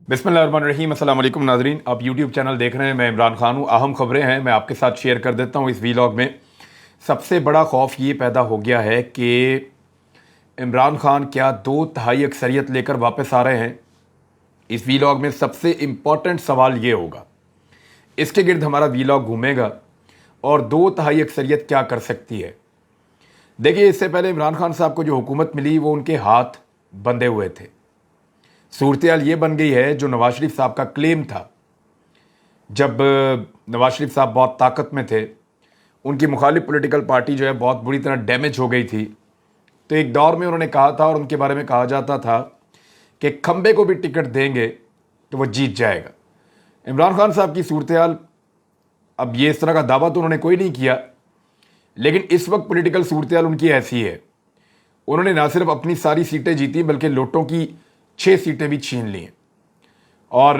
बिस्मिल्लाहिर्रहमानिर्रहीम। अस्सलाम वालेकुम नाजरीन, आप यूट्यूब चैनल देख रहे हैं। मैं इमरान खान हूँ। अहम खबरें हैं, मैं आपके साथ शेयर कर देता हूँ इस वीलॉग में। सबसे बड़ा खौफ ये पैदा हो गया है कि इमरान खान क्या 2/3 अक्सरियत लेकर वापस आ रहे हैं। इस वीलॉग में सबसे इम्पॉर्टेंट सवाल ये होगा, इसके गिर्द हमारा वीलॉग घूमेगा और 2/3 अक्सरियत क्या कर सकती है। देखिए, इससे पहले इमरान खान साहब को जो हुकूमत मिली वो उनके हाथ बंधे हुए थे। सूरत ये बन गई है जो नवाज शरीफ साहब का क्लेम था। जब नवाज शरीफ साहब बहुत ताकत में थे, उनकी मुखालिफ पॉलिटिकल पार्टी जो है बहुत बुरी तरह डैमेज हो गई थी, तो एक दौर में उन्होंने कहा था और उनके बारे में कहा जाता था कि खंबे को भी टिकट देंगे तो वो जीत जाएगा। इमरान खान साहब की सूरत हाल, अब ये इस तरह का दावा तो उन्होंने कोई नहीं किया, लेकिन इस वक्त पॉलिटिकल सूरत हाल उनकी ऐसी है। उन्होंने ना सिर्फ अपनी सारी सीटें जीती बल्कि लोटों की 6 सीटें भी छीन ली हैं। और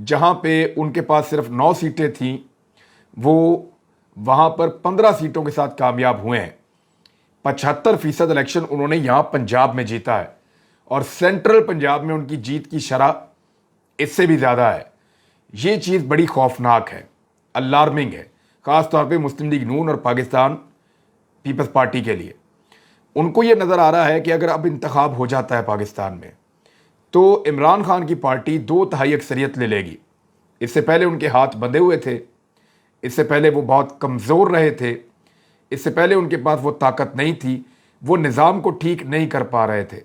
जहां पे उनके पास सिर्फ 9 सीटें थीं, वो वहां पर 15 सीटों के साथ कामयाब हुए हैं। 75% इलेक्शन उन्होंने यहां पंजाब में जीता है और सेंट्रल पंजाब में उनकी जीत की शरह इससे भी ज़्यादा है। ये चीज़ बड़ी खौफनाक है, अलार्मिंग है, ख़ास तौर पे मुस्लिम लीग नून और पाकिस्तान पीपल्स पार्टी के लिए। उनको ये नज़र आ रहा है कि अगर अब इंतखाब हो जाता है पाकिस्तान में तो इमरान खान की पार्टी 2/3 अक्सरियत ले लेगी। इससे पहले उनके हाथ बंधे हुए थे, इससे पहले वो बहुत कमज़ोर रहे थे, इससे पहले उनके पास वो ताकत नहीं थी, वो निज़ाम को ठीक नहीं कर पा रहे थे,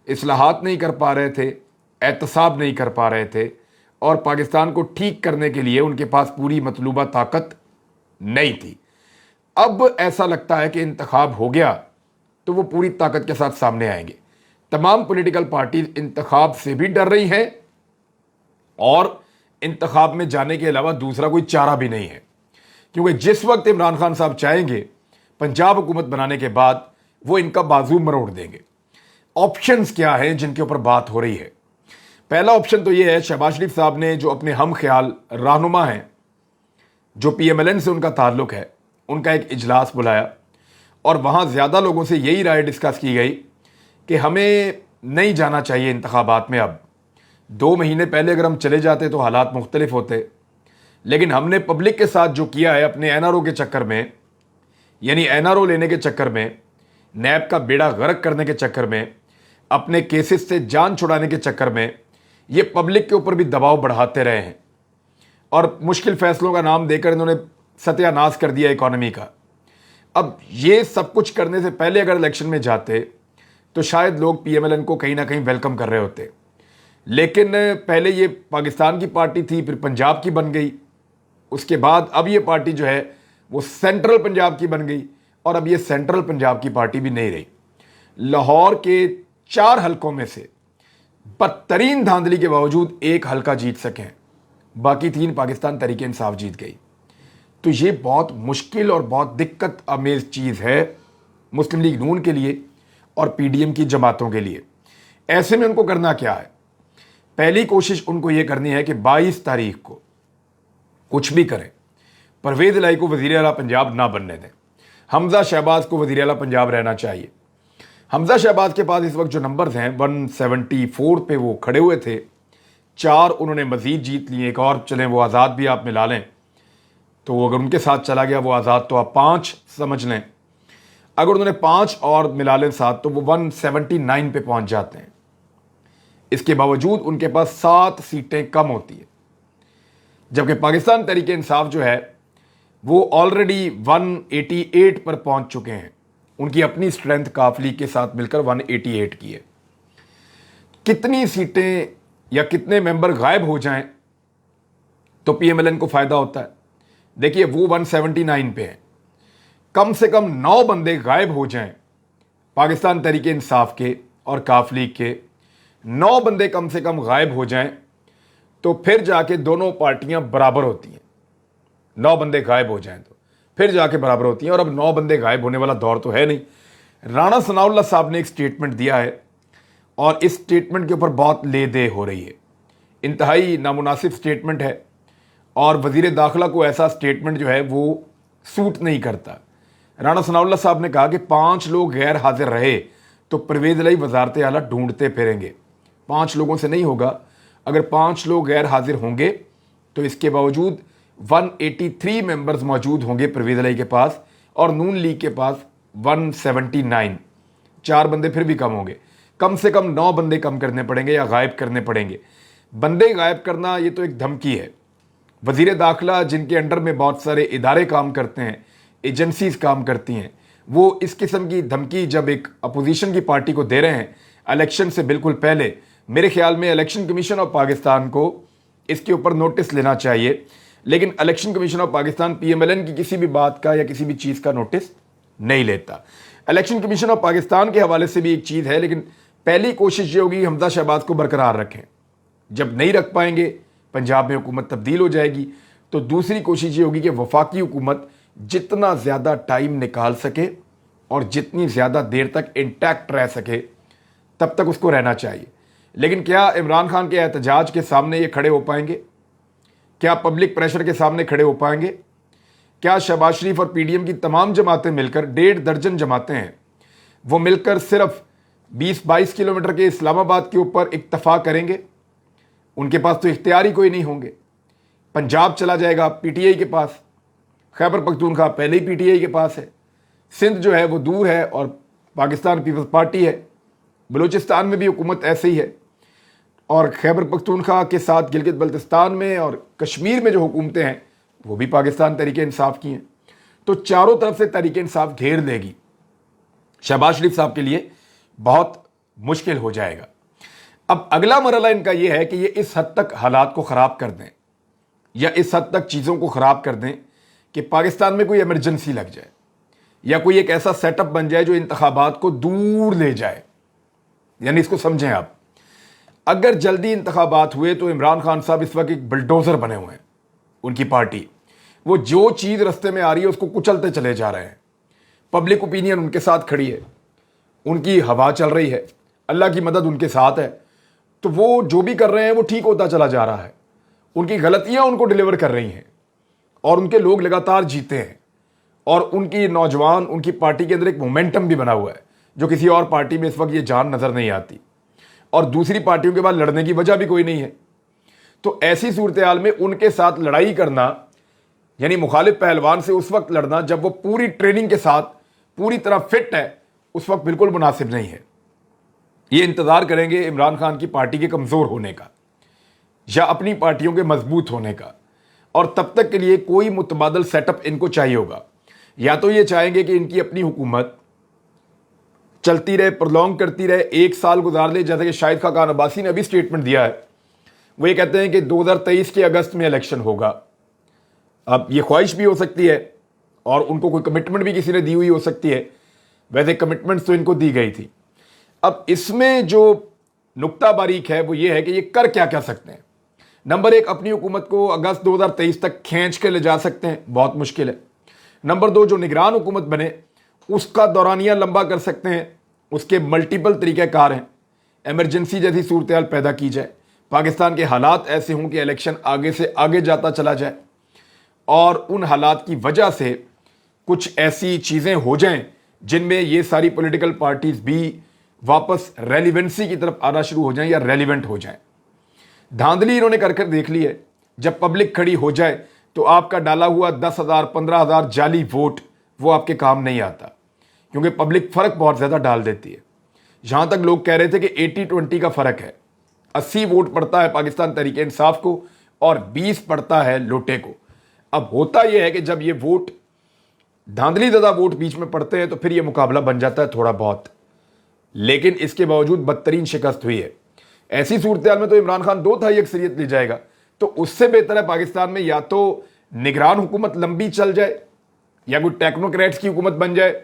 इस्लाहात नहीं कर पा रहे थे, एहतसाब नहीं कर पा रहे थे, और पाकिस्तान को ठीक करने के लिए उनके पास पूरी मतलूबा ताकत नहीं थी। अब ऐसा लगता है कि इंतखाब हो गया तो वो पूरी ताकत के साथ सामने आएंगे। तमाम पॉलिटिकल पार्टीज इंतखाब से भी डर रही हैं और इंतखाब में जाने के अलावा दूसरा कोई चारा भी नहीं है, क्योंकि जिस वक्त इमरान खान साहब चाहेंगे पंजाब हुकूमत बनाने के बाद वो इनका बाजू मरोड़ देंगे। ऑप्शंस क्या हैं जिनके ऊपर बात हो रही है? पहला ऑप्शन तो ये है, शहबाज शरीफ साहब ने जो अपने हम ख्याल रहनुमा हैं, जो PMLN से उनका ताल्लुक है, उनका एक इजलास बुलाया और वहाँ ज़्यादा लोगों से यही राय डिस्कस की गई कि हमें नहीं जाना चाहिए इंतखाबात में। अब 2 महीने पहले अगर हम चले जाते तो हालात मुख्तलिफ होते, लेकिन हमने पब्लिक के साथ जो किया है अपने NRO के चक्कर में, यानी NRO लेने के चक्कर में, नैब का बेड़ा गर्क करने के चक्कर में, अपने केसेस से जान छुड़ाने के चक्कर में, ये पब्लिक के ऊपर भी दबाव बढ़ाते रहे हैं और मुश्किल फैसलों का नाम देकर इन्होंने सत्यानाश कर दिया इकॉनमी का। अब ये सब कुछ करने से पहले अगर इलेक्शन में जाते तो शायद लोग PMLN को कहीं ना कहीं वेलकम कर रहे होते, लेकिन पहले ये पाकिस्तान की पार्टी थी, फिर पंजाब की बन गई, उसके बाद अब ये पार्टी जो है वो सेंट्रल पंजाब की बन गई और अब ये सेंट्रल पंजाब की पार्टी भी नहीं रही। लाहौर के 4 हलकों में से बदतरीन धांधली के बावजूद 1 हलका जीत सकें, बाकी 3 पाकिस्तान तहरीक इंसाफ जीत गई। तो ये बहुत मुश्किल और बहुत दिक्कत आमेज चीज़ है मुस्लिम लीग नून के लिए और PDM की जमातों के लिए। ऐसे में उनको करना क्या है? पहली कोशिश उनको ये करनी है कि 22 तारीख को कुछ भी करें, परवेज़ इलाही को वज़ीर आला पंजाब ना बनने दें, हमजा शहबाज को वज़ीर आला पंजाब रहना चाहिए। हमजा शहबाज के पास इस वक्त जो नंबर्स हैं 174 पे वो खड़े हुए थे, 4 उन्होंने मज़ीद जीत लिए, एक और चलें वो आज़ाद भी आप मिला लें, तो अगर उनके साथ चला गया वो आज़ाद तो आप 5 समझ लें, अगर उन्होंने 5 और मिला लें साथ तो वो 179 पे पहुंच जाते हैं। इसके बावजूद उनके पास 7 सीटें कम होती है, जबकि पाकिस्तान तहरीक इंसाफ जो है वो ऑलरेडी 188 पर पहुंच चुके हैं। उनकी अपनी स्ट्रेंथ काफली के साथ मिलकर 188 की है। कितनी सीटें या कितने मेंबर गायब हो जाएं तो PMLN को फायदा होता है? देखिए, वो 179 पे है, कम से कम 9 बंदे गायब हो जाएं पाकिस्तान तहरीक इंसाफ के और काफली के, 9 बंदे कम से कम गायब हो जाएं तो फिर जाके दोनों पार्टियां बराबर होती हैं। 9 बंदे गायब हो जाएं तो फिर जाके बराबर होती हैं, और अब 9 बंदे गायब होने वाला दौर तो है नहीं। राणा सनाउल्लाह साहब ने एक स्टेटमेंट दिया है और इस स्टेटमेंट के ऊपर बहुत ले दे हो रही है। इंतहाई नामुनासिब स्टेटमेंट है और वज़ीर दाखिला को ऐसा स्टेटमेंट जो है वो सूट नहीं करता। राणा सनाउल्लाह साहब ने कहा कि 5 लोग गैर हाजिर रहे तो परवेज़ इलाही वज़ारत आला ढूंढते फिरेंगे। 5 लोगों से नहीं होगा, अगर 5 लोग गैर हाजिर होंगे तो इसके बावजूद 183 मेंबर्स मौजूद होंगे परवेज़ इलाही के पास और नून लीग के पास 179। 4 बंदे फिर भी कम होंगे, कम से कम 9 बंदे कम करने पड़ेंगे या गायब करने पड़ेंगे। बंदे गायब करना ये तो एक धमकी है। वज़ीर दाखिला जिनके अंडर में बहुत सारे इदारे काम करते हैं, एजेंसीज काम करती हैं, वो इस किस्म की धमकी जब एक अपोजिशन की पार्टी को दे रहे हैं इलेक्शन से बिल्कुल पहले, मेरे ख्याल में इलेक्शन कमीशन ऑफ पाकिस्तान को इसके ऊपर नोटिस लेना चाहिए। लेकिन election commission of Pakistan PMLN की किसी भी बात का या किसी भी चीज़ का नोटिस नहीं लेता। इलेक्शन कमीशन ऑफ पाकिस्तान के हवाले से भी एक चीज़ है, लेकिन पहली कोशिश ये होगी हमजा शहबाज को बरकरार रखें। जब नहीं रख पाएंगे, पंजाब में हुकूमत तब्दील हो जाएगी, तो दूसरी कोशिश ये होगी कि वफाकी हुकूमत जितना ज़्यादा टाइम निकाल सके और जितनी ज़्यादा देर तक इंटैक्ट रह सके तब तक उसको रहना चाहिए। लेकिन क्या इमरान खान के एहतजाज के सामने ये खड़े हो पाएंगे? क्या पब्लिक प्रेशर के सामने खड़े हो पाएंगे? क्या शहबाज शरीफ और PDM की तमाम जमातें मिलकर, 1.5 दर्जन जमातें हैं, वो मिलकर सिर्फ 20-22 किलोमीटर के इस्लामाबाद के ऊपर इत्तफाक करेंगे? उनके पास तो इख्तियार ही कोई नहीं होंगे। पंजाब चला जाएगा PTI के पास, खैबर पख्तूनख्वा पहले ही PTI के पास है, सिंध जो है वो दूर है और पाकिस्तान पीपल्स पार्टी है, बलूचिस्तान में भी हुकूमत ऐसे ही है, और खैबर पख्तूनख्वा के साथ गिलगित बल्तिस्तान में और कश्मीर में जो हुकूमतें हैं वो भी पाकिस्तान तहरीक इंसाफ की हैं। तो चारों तरफ से तहरीक इंसाफ घेर लेगी। शहबाज शरीफ साहब के लिए बहुत मुश्किल हो जाएगा। अब अगला मरहला इनका यह है कि ये इस हद तक हालात को ख़राब कर दें या इस हद तक चीज़ों को ख़राब कर दें कि पाकिस्तान में कोई इमरजेंसी लग जाए या कोई एक ऐसा सेटअप बन जाए जो इंतखाबात को दूर ले जाए। यानी इसको समझें आप, अगर जल्दी इंतखाबात हुए तो इमरान खान साहब इस वक्त एक बुलडोज़र बने हुए हैं। उनकी पार्टी वो जो चीज़ रास्ते में आ रही है उसको कुचलते चले जा रहे हैं। पब्लिक ओपिनियन उनके साथ खड़ी है, उनकी हवा चल रही है, अल्लाह की मदद उनके साथ है, तो वो जो भी कर रहे हैं वो ठीक होता चला जा रहा है। उनकी गलतियां उनको डिलीवर कर रही हैं और उनके लोग लगातार जीते हैं और उनकी नौजवान, उनकी पार्टी के अंदर एक मोमेंटम भी बना हुआ है जो किसी और पार्टी में इस वक्त ये जान नज़र नहीं आती और दूसरी पार्टियों के बाद लड़ने की वजह भी कोई नहीं है। तो ऐसी सूरत हाल में उनके साथ लड़ाई करना, यानी मुखालिफ पहलवान से उस वक्त लड़ना जब वो पूरी ट्रेनिंग के साथ पूरी तरह फिट है, उस वक्त बिल्कुल मुनासिब नहीं है। ये इंतज़ार करेंगे इमरान खान की पार्टी के कमज़ोर होने का या अपनी पार्टियों के मजबूत होने का, और तब तक के लिए कोई मुतबादल सेटअप इनको चाहिए होगा। या तो ये चाहेंगे कि इनकी अपनी हुकूमत चलती रहे, प्रलॉन्ग करती रहे, 1 साल गुजार ले, जैसे कि शाहिद खान अब्बासी ने अभी स्टेटमेंट दिया है। वो ये कहते हैं कि 2023 के अगस्त में इलेक्शन होगा। अब ये ख्वाहिश भी हो सकती है और उनको कोई कमिटमेंट भी किसी ने दी हुई हो सकती है। वैसे कमिटमेंट्स तो इनको दी गई थी। अब इसमें जो नुक्ता बारीक है वो ये है कि ये कर क्या क्या सकते हैं। नंबर 1, अपनी हुकूमत को अगस्त 2023 तक खींच के ले जा सकते हैं, बहुत मुश्किल है। नंबर 2, जो निगरान हुकूमत बने उसका दौरानिया लंबा कर सकते हैं, उसके मल्टीपल तरीक़ाकार हैं। एमरजेंसी जैसी सूरत हाल पैदा की जाए, पाकिस्तान के हालात ऐसे हों कि इलेक्शन आगे से आगे जाता चला जाए और उन हालात की वजह से कुछ ऐसी चीज़ें हो जाएं जिनमें ये सारी पॉलिटिकल पार्टीज भी वापस रेलिवेंसी की तरफ आना शुरू हो जाएं या रेलिवेंट हो जाएं। धांधली इन्होंने कर कर देख ली है। जब पब्लिक खड़ी हो जाए तो आपका डाला हुआ 10,000 15,000 जाली वोट वो आपके काम नहीं आता, क्योंकि पब्लिक फ़र्क बहुत ज़्यादा डाल देती है। जहाँ तक लोग कह रहे थे कि 80-20 का फ़र्क है, 80 वोट पड़ता है पाकिस्तान तहरीक इंसाफ को और 20 पड़ता है लोटे को। अब होता यह है कि जब ये वोट धांधली ज़्यादा वोट बीच में पड़ते हैं तो फिर ये मुकाबला बन जाता है थोड़ा बहुत, लेकिन इसके बावजूद बदतरीन शिकस्त हुई है। ऐसी सूरत हाल में तो इमरान खान 2/3 अक्सरियत ले जाएगा, तो उससे बेहतर है पाकिस्तान में या तो निगरान हुकूमत लंबी चल जाए या कोई टेक्नोक्रेट्स की हुकूमत बन जाए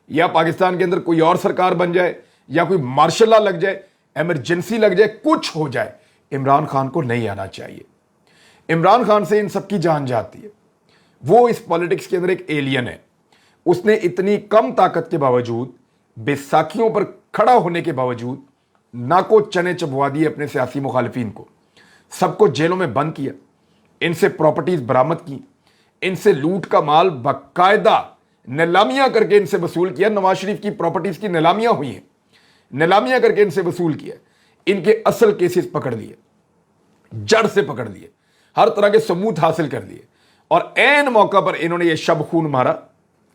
या पाकिस्तान के अंदर कोई और सरकार बन जाए या कोई मार्शल लॉ लग जाए, एमरजेंसी लग जाए, कुछ हो जाए। इमरान खान को नहीं आना चाहिए। इमरान खान से इन सबकी जान जाती है। वो इस पॉलिटिक्स के अंदर एक एलियन है। उसने इतनी कम ताकत के बावजूद, बेसाखियों पर खड़ा होने के बावजूद नाको चने चबवा दिए अपने सियासी मुखालिफिन को, सबको जेलों में बंद किया, इनसे प्रॉपर्टीज बरामद की, इनसे लूट का माल बाकायदा नीलामियां करके इनसे वसूल किया। नवाज शरीफ की प्रॉपर्टीज की नीलामियां हुई हैं, नीलामियां करके इनसे वसूल किया, इनके असल केसेस पकड़ लिए। जड़ से पकड़ लिए, हर तरह के सबूत हासिल कर लिए, और ऐन मौका पर इन्होंने ये शब खून मारा,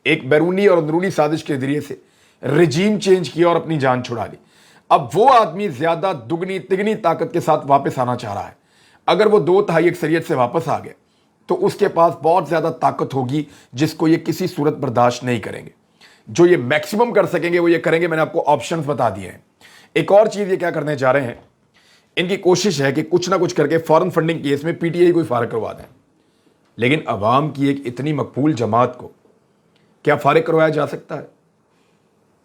एक बैरूनी और अंदरूनी साजिश के जरिए से रजीम चेंज किया और अपनी जान छुड़ा ली। अब वो आदमी ज्यादा दुगनी तिगनी ताकत के साथ वापस आना चाह रहा है। अगर वो 2/3 अक्सरियत से वापस आ गए तो उसके पास बहुत ज्यादा ताकत होगी जिसको ये किसी सूरत बर्दाश्त नहीं करेंगे। जो ये मैक्सिमम कर सकेंगे वो ये करेंगे। मैंने आपको ऑप्शंस बता दिए हैं। एक और चीज ये क्या करने जा रहे हैं, इनकी कोशिश है कि कुछ ना कुछ करके फॉरेन फंडिंग केस में पीटीआई को फारिग करवा दें। लेकिन अवाम की एक इतनी मकबूल जमात को क्या फारिग करवाया जा सकता है?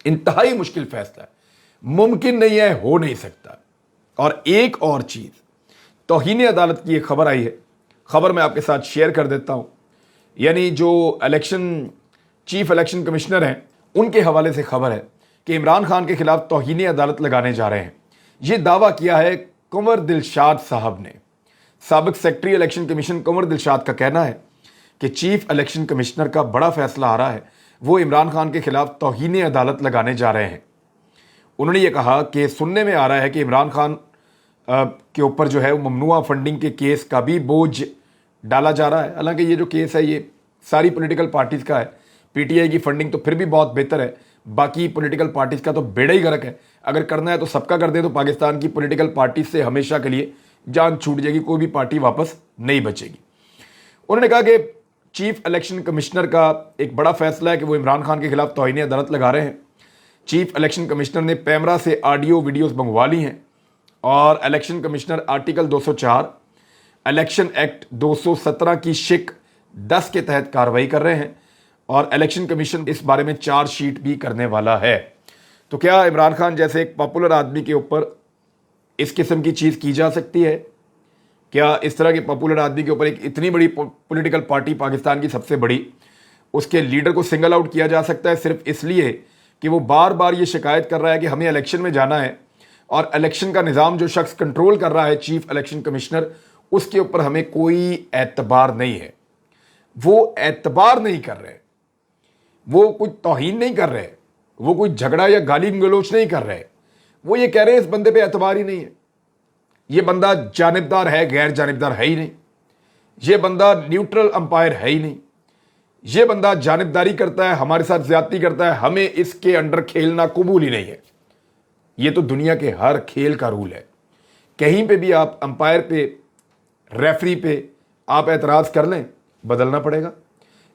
इंतहाई मुश्किल फैसला है, मुमकिन नहीं है, हो नहीं सकता। और एक और चीज, तौहीन अदालत की एक खबर आई है, खबर मैं आपके साथ शेयर कर देता हूं। यानी जो चीफ इलेक्शन कमिश्नर हैं उनके हवाले से खबर है कि इमरान खान के खिलाफ तौहीन अदालत लगाने जा रहे हैं। यह दावा किया है कुंवर दिलशाद साहब ने। साबिक सेक्रेटरी इलेक्शन कमीशन कुंवर दिलशाद का कहना है कि चीफ इलेक्शन कमिश्नर का बड़ा फैसला आ रहा है, वो इमरान खान के खिलाफ तौहीन अदालत लगाने जा रहे हैं। उन्होंने ये कहा कि सुनने में आ रहा है कि इमरान खान के ऊपर जो है वो ममनुआ फंडिंग के केस का भी बोझ डाला जा रहा है। हालांकि ये जो केस है ये सारी पॉलिटिकल पार्टीज का है। पीटीआई की फंडिंग तो फिर भी बहुत बेहतर है, बाकी पॉलिटिकल पार्टीज का तो बेड़ा ही गर्क है। अगर करना है तो सबका कर दे तो पाकिस्तान की पॉलिटिकल पार्टीज से हमेशा के लिए जान छूट जाएगी, कोई भी पार्टी वापस नहीं बचेगी। उन्होंने कहा कि चीफ इलेक्शन कमिश्नर का एक बड़ा फैसला है कि वो इमरान खान के खिलाफ तौहीन अदालत लगा रहे हैं। चीफ इलेक्शन कमिश्नर ने पैमरा से ऑडियो वीडियोस मंगवा ली हैं और election commissioner article 204 election act 217 की शिक 10 के तहत कार्रवाई कर रहे हैं और इलेक्शन कमीशन इस बारे में चार्जशीट भी करने वाला है। तो क्या इमरान खान जैसे एक पॉपुलर आदमी के ऊपर इस किस्म की चीज़ की जा सकती है? क्या इस तरह के पॉपुलर आदमी के ऊपर एक इतनी बड़ी पॉलिटिकल पार्टी, पाकिस्तान की सबसे बड़ी, उसके लीडर को सिंगल आउट किया जा सकता है सिर्फ इसलिए कि वो बार बार ये शिकायत कर रहा है कि हमें इलेक्शन में जाना है और इलेक्शन का निज़ाम जो शख्स कंट्रोल कर रहा है, चीफ इलेक्शन कमिश्नर, उसके ऊपर हमें कोई एतबार नहीं है। वो एतबार नहीं कर रहे, वो कुछ तौहीन नहीं कर रहे, वो कोई झगड़ा या गाली गलोच नहीं कर रहे। वो ये कह रहे हैं इस बंदे पे एतबार ही नहीं है, ये बंदा जानिबदार है, गैर जानिबदार है ही नहीं, ये बंदा न्यूट्रल अंपायर है ही नहीं, ये बंदा जानिबदारी करता है, हमारे साथ ज्यादती करता है, हमें इसके अंडर खेलना कबूल ही नहीं है। ये तो दुनिया के हर खेल का रूल है। कहीं पे भी आप अंपायर पे, रेफरी पे आप एतराज़ कर लें, बदलना पड़ेगा।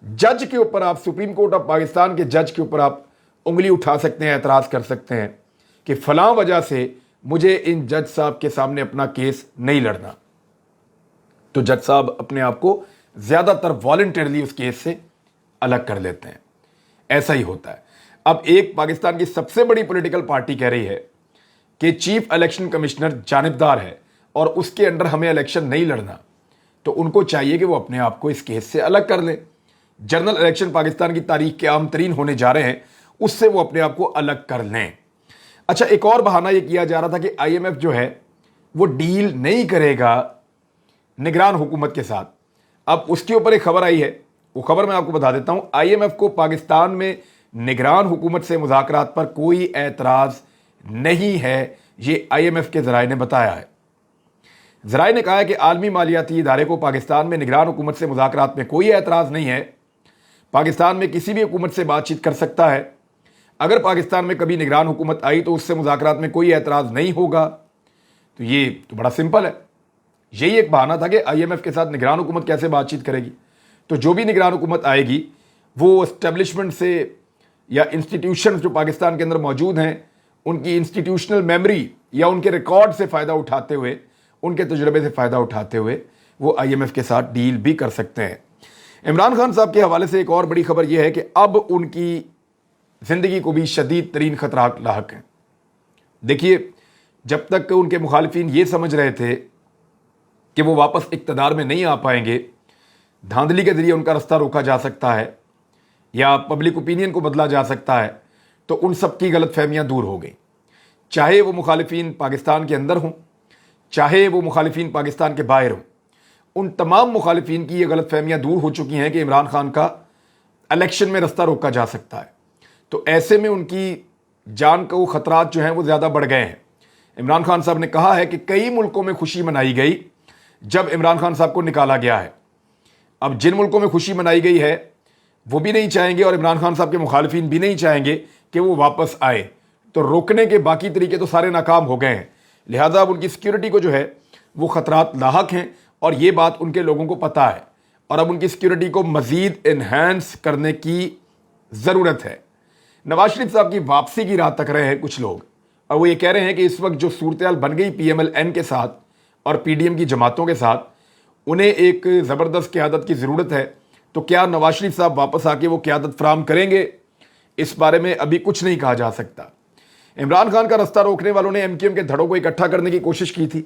जज के ऊपर आप, सुप्रीम कोर्ट ऑफ पाकिस्तान के जज के ऊपर आप उंगली उठा सकते हैं, एतराज़ कर सकते हैं कि फलां वजह से मुझे इन जज साहब के सामने अपना केस नहीं लड़ना। तो जज साहब अपने आप को ज़्यादातर वॉलंटियरली उस केस से अलग कर लेते हैं। ऐसा ही होता है। अब एक पाकिस्तान की सबसे बड़ी पॉलिटिकल पार्टी कह रही है कि चीफ इलेक्शन कमिश्नर जानिबदार है और उसके अंडर हमें इलेक्शन नहीं लड़ना, तो उनको चाहिए कि वो अपने आप को इस केस से अलग कर लें। जनरल इलेक्शन पाकिस्तान की तारीख के आम तरीन होने जा रहे हैं, उससे वो अपने आप को अलग कर लें। अच्छा, एक और बहाना ये किया जा रहा था कि आईएमएफ जो है वो डील नहीं करेगा निगरान हुकूमत के साथ। अब उसके ऊपर एक खबर आई है, वो खबर मैं आपको बता देता हूं। आईएमएफ को पाकिस्तान में निगरान हुकूमत से मुज़ाकरात पर कोई एतराज़ नहीं है, ये आईएमएफ के ज़राए ने बताया है। ज़राए ने कहा है कि आलमी मालियाती इदारे को पाकिस्तान में निगरान हुकूमत से मुज़ाकरात में कोई एतराज़ नहीं है। पाकिस्तान में किसी भी हुकूमत से बातचीत कर सकता है। अगर पाकिस्तान में कभी निगरान हुकूमत आई तो उससे मुज़ाकरात में कोई एतराज़ नहीं होगा। तो ये तो बड़ा सिंपल है। यही एक बहाना था कि आईएमएफ के साथ निगरान हुकूमत कैसे बातचीत करेगी। तो जो भी निगरान हुकूमत आएगी वो एस्टेब्लिशमेंट से या इंस्टीट्यूशन जो पाकिस्तान के अंदर मौजूद हैं उनकी इंस्टीट्यूशनल मेमोरी या उनके रिकॉर्ड से फ़ायदा उठाते हुए, उनके तजुर्बे से फ़ायदा उठाते हुए वो आईएमएफ के साथ डील भी कर सकते हैं। इमरान खान साहब के हवाले से एक और बड़ी खबर यह है कि अब उनकी ज़िंदगी को भी शदीद तरीन खतरात लाहक हैं। देखिए, जब तक उनके मुखालिफिन ये समझ रहे थे कि वो वापस इक़्तिदार में नहीं आ पाएंगे, धांधली के ज़रिए उनका रास्ता रोका जा सकता है या पब्लिक ओपिनियन को बदला जा सकता है, तो उन सब की गलत फहमियाँ दूर हो गई। चाहे वो मुखालिफिन पाकिस्तान के अंदर हों, चाहे वो मुखालिफिन पाकिस्तान के बाहर हों, उन तमाम मुखालिफिन की ये गलत फहमियाँ दूर हो चुकी हैं कि इमरान खान का इलेक्शन में रास्ता रोका जा सकता है। तो ऐसे में उनकी जान को खतरात जो हैं वो ज़्यादा बढ़ गए हैं। इमरान खान साहब ने कहा है कि कई मुल्कों में खुशी मनाई गई जब इमरान खान साहब को निकाला गया है। अब जिन मुल्कों में खुशी मनाई गई है वो भी नहीं चाहेंगे और इमरान खान साहब के मुखालिफिन भी नहीं चाहेंगे कि वो वापस आए, तो रोकने के बाकी तरीके तो सारे नाकाम हो गए हैं। लिहाजा अब उनकी सिक्योरिटी को जो है वो खतरात लाहक हैं और ये बात उनके लोगों को पता है और अब उनकी सिक्योरिटी को मज़ीद इन्हेंस करने की ज़रूरत है। नवाज शरीफ साहब की वापसी की राह तक रहे हैं कुछ लोग और वो ये कह रहे हैं कि इस वक्त जो सूरत बन गई PMLN के साथ और PDM की जमातों के साथ, उन्हें एक ज़बरदस्त क़यादत की ज़रूरत है। तो क्या नवाज शरीफ साहब वापस आके वो क़यादत फराहम करेंगे, इस बारे में अभी कुछ नहीं कहा जा सकता। इमरान खान का रास्ता रोकने वालों ने MQM के धड़ों को इकट्ठा करने की कोशिश की थी।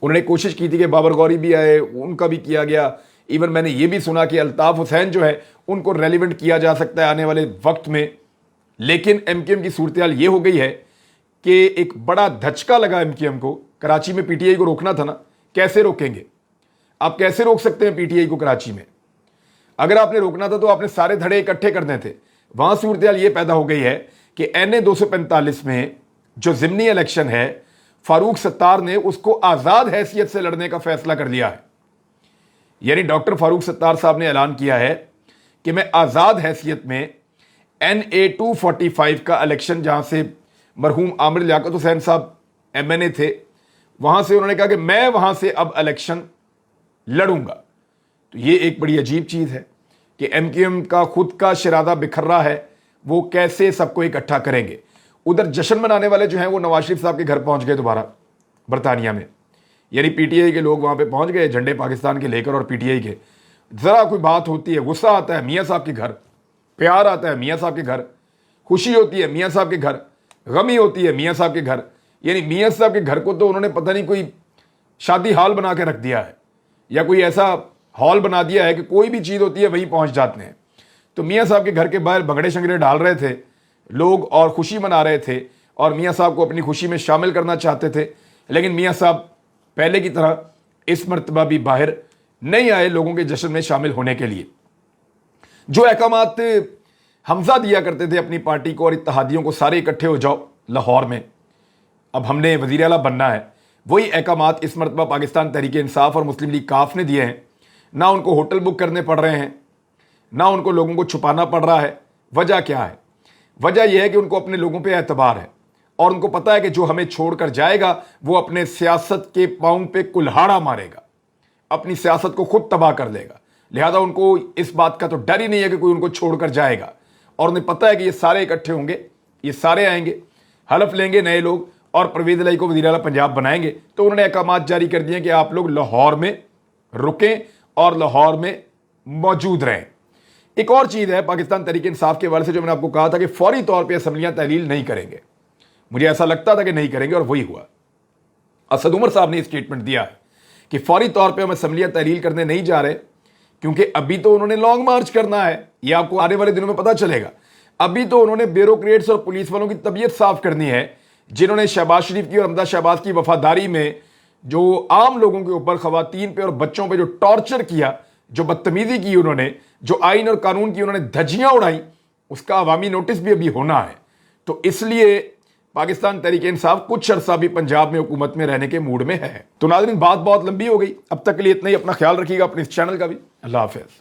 उन्होंने कोशिश की थी कि बाबर गौरी भी आए, उनका भी किया गया। इवन मैंने ये भी सुना कि अल्ताफ़ हुसैन जो है उनको रेलिवेंट किया जा सकता है आने वाले वक्त में। लेकिन MQM की सूरत हाल ये हो गई है कि एक बड़ा धचका लगा MQM को। कराची में PTI को रोकना था ना, कैसे रोकेंगे? आप कैसे रोक सकते हैं PTI को कराची में? अगर आपने रोकना था तो आपने सारे धड़े इकट्ठे करने थे। वहां सूरत हाल ये पैदा हो गई है कि NA 245 में जो ज़िमनी इलेक्शन है, फारूक सत्तार ने उसको आज़ाद हैसियत से लड़ने का फैसला कर लिया है। यानी डॉक्टर फारूक सत्तार साहब ने ऐलान किया है कि मैं आज़ाद हैसियत में NA 245 का इलेक्शन, जहां से मरहूम आमिर लियाकत हुसैन साहब MNA थे, वहां से उन्होंने कहा कि मैं वहां से अब इलेक्शन लड़ूंगा। तो ये एक बड़ी अजीब चीज़ है कि MQM का खुद का शरादा बिखर रहा है, वो कैसे सबको इकट्ठा करेंगे। उधर जश्न मनाने वाले जो हैं वो नवाज शरीफ साहब के घर पहुंच गए दोबारा बरतानिया में। यानी PTI के लोग वहां पे पहुंच गए, झंडे पाकिस्तान के लेकर, और PTI के ज़रा कोई बात होती है, गुस्सा आता है मियाँ साहब के घर, प्यार आता है मियाँ साहब के घर, खुशी होती है मियाँ साहब के घर, गमी होती है मियाँ साहब के घर। यानी मियाँ साहब के घर को तो उन्होंने पता नहीं कोई शादी हॉल बना के रख दिया है या कोई ऐसा हॉल बना दिया है कि कोई भी चीज़ होती है वहीं पहुंच जाते हैं। तो मियाँ साहब के घर के बाहर भंगड़े शंगड़े डाल रहे थे लोग और खुशी मना रहे थे और मियाँ साहब को अपनी खुशी में शामिल करना चाहते थे। लेकिन मियाँ साहब पहले की तरह इस मर्तबा भी बाहर नहीं आए लोगों के जश्न में शामिल होने के लिए। जो अहकामात हमजा दिया करते थे अपनी पार्टी को और इत्तेहादियों को, सारे इकट्ठे हो जाओ लाहौर में, अब हमने वज़ीर आला बनना है, वही अहकामात इस मरतबा पाकिस्तान तहरीक इंसाफ और मुस्लिम लीग काफ ने दिए हैं। ना उनको होटल बुक करने पड़ रहे हैं, ना उनको लोगों को छुपाना पड़ रहा है। वजह क्या है? वजह यह है कि उनको अपने लोगों पे एतबार है और उनको पता है कि जो हमें छोड़कर जाएगा वो अपने सियासत के पाँव पे कुल्हाड़ा मारेगा, अपनी सियासत को खुद तबाह कर देगा। लिहाजा उनको इस बात का तो डर ही नहीं है कि कोई उनको छोड़कर जाएगा और उन्हें पता है कि ये सारे इकट्ठे होंगे, ये सारे आएंगे, हलफ लेंगे नए लोग और परवेज़ इलाही को वज़ीर आला पंजाब बनाएंगे। तो उन्होंने अहकामात जारी कर दिए कि आप लोग लाहौर में रुकें और लाहौर में मौजूद रहें। एक और चीज़ है पाकिस्तान तहरीक इंसाफ के हवाले से, जो मैंने आपको कहा था कि फौरी तौर पर असम्बलियाँ तहलील नहीं करेंगे। मुझे ऐसा लगता था कि नहीं करेंगे और वही हुआ। असद उमर साहब ने स्टेटमेंट दिया है कि फौरी तौर पर हम असम्बलियाँ तहलील करने नहीं जा रहे, क्योंकि अभी तो उन्होंने लॉन्ग मार्च करना है। यह आपको आने वाले दिनों में पता चलेगा। अभी तो उन्होंने ब्यूरोक्रेट्स और पुलिस वालों की तबीयत साफ करनी है, जिन्होंने शहबाज शरीफ की और हमजा शहबाज की वफादारी में जो आम लोगों के ऊपर, खवातीन पे और बच्चों पे जो टॉर्चर किया, जो बदतमीजी की उन्होंने, जो आइन और कानून की उन्होंने धज्जियां उड़ाई, उसका अवामी नोटिस भी अभी होना है। तो इसलिए पाकिस्तान तहरीक इंसाफ कुछ अरसा भी पंजाब में हुकूमत में रहने के मूड में है। तो नाज़रीन, बात बहुत लंबी हो गई, अब तक के लिए इतना ही। अपना ख्याल रखिएगा, अपने इस चैनल का भी। अल्लाह हाफिज़।